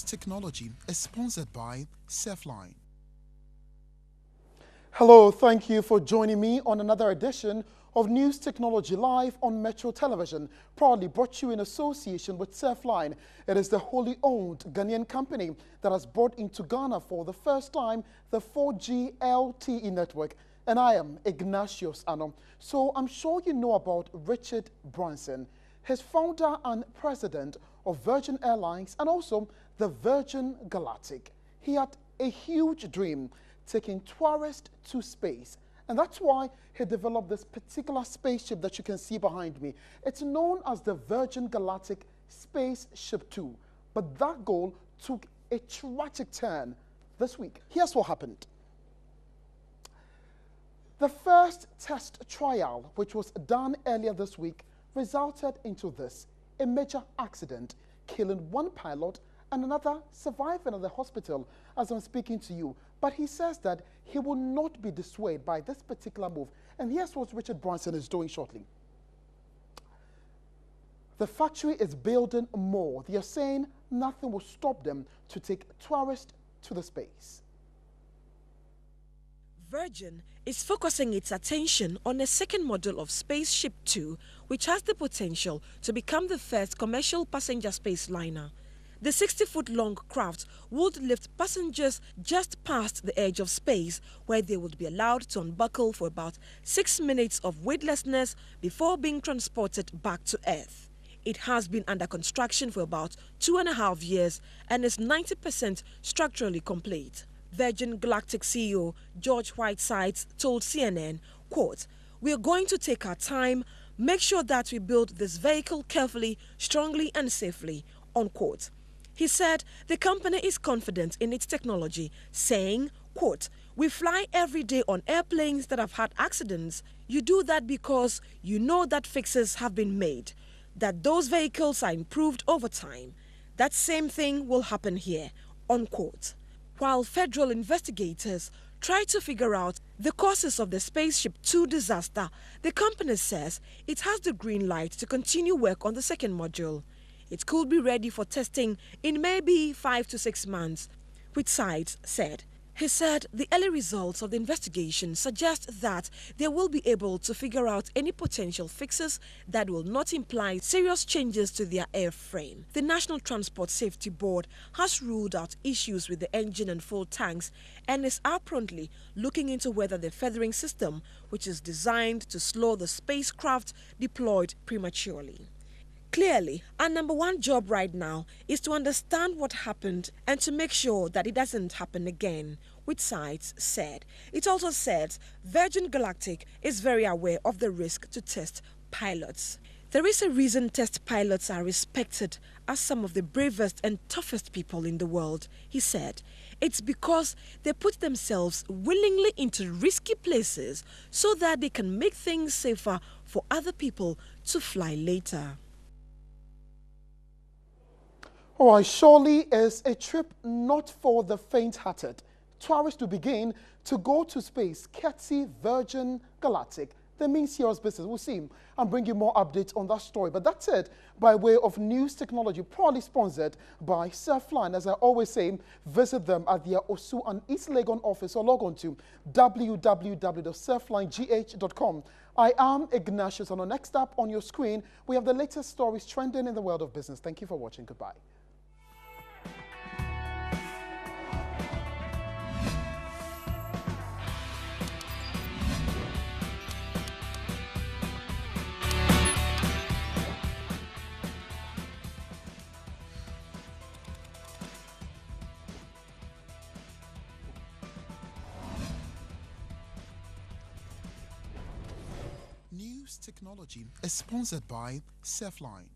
News Technology is sponsored by Surfline. Hello, thank you for joining me on another edition of News Technology Live on Metro Television, proudly brought to you in association with Surfline. It is the wholly owned Ghanaian company that has brought into Ghana for the first time the 4G LTE network. And I am Ignatius Ano. So I'm sure you know about Richard Branson. His founder and president of Virgin Airlines and also the Virgin Galactic. He had a huge dream, taking tourists to space. And that's why he developed this particular spaceship that you can see behind me. It's known as the Virgin Galactic Spaceship 2. But that goal took a tragic turn this week. Here's what happened. The first test trial, which was done earlier this week, resulted into this, a major accident, killing one pilot and another surviving at the hospital as I'm speaking to you. But he says that he will not be dissuaded by this particular move. And here's what Richard Branson is doing shortly. The factory is building more. They are saying nothing will stop them to take tourists to the space. Virgin is focusing its attention on a second model of Spaceship 2, which has the potential to become the first commercial passenger space liner. The 60-foot-long craft would lift passengers just past the edge of space, where they would be allowed to unbuckle for about 6 minutes of weightlessness before being transported back to Earth. It has been under construction for about 2.5 years and is 90% structurally complete. Virgin Galactic CEO George Whitesides told CNN, quote, "We are going to take our time, make sure that we build this vehicle carefully, strongly and safely," unquote. He said the company is confident in its technology, saying, quote, "We fly every day on airplanes that have had accidents. You do that because you know that fixes have been made, that those vehicles are improved over time. That same thing will happen here," unquote. While federal investigators try to figure out the causes of the Spaceship 2 disaster, the company says it has the green light to continue work on the second module. It could be ready for testing in maybe 5 to 6 months, Whitesides said. He said the early results of the investigation suggest that they will be able to figure out any potential fixes that will not imply serious changes to their airframe. The National Transport Safety Board has ruled out issues with the engine and fuel tanks and is apparently looking into whether the feathering system, which is designed to slow the spacecraft, deployed prematurely. Clearly, our number one job right now is to understand what happened and to make sure that it doesn't happen again, Whitesides said. It also said Virgin Galactic is very aware of the risk to test pilots. There is a reason test pilots are respected as some of the bravest and toughest people in the world, he said. It's because they put themselves willingly into risky places so that they can make things safer for other people to fly later. All right, surely is a trip not for the faint-hearted. Tourists to begin to go to space, courtesy Virgin Galactic. They mean serious business. We'll see and bring you more updates on that story. But that's it by way of News Technology, proudly sponsored by Surfline. As I always say, visit them at their Osu and East Legon office or log on to www.surflinegh.com. I am Ignatius, and next up on your screen, we have the latest stories trending in the world of business. Thank you for watching. Goodbye. News Technology is sponsored by Surfline.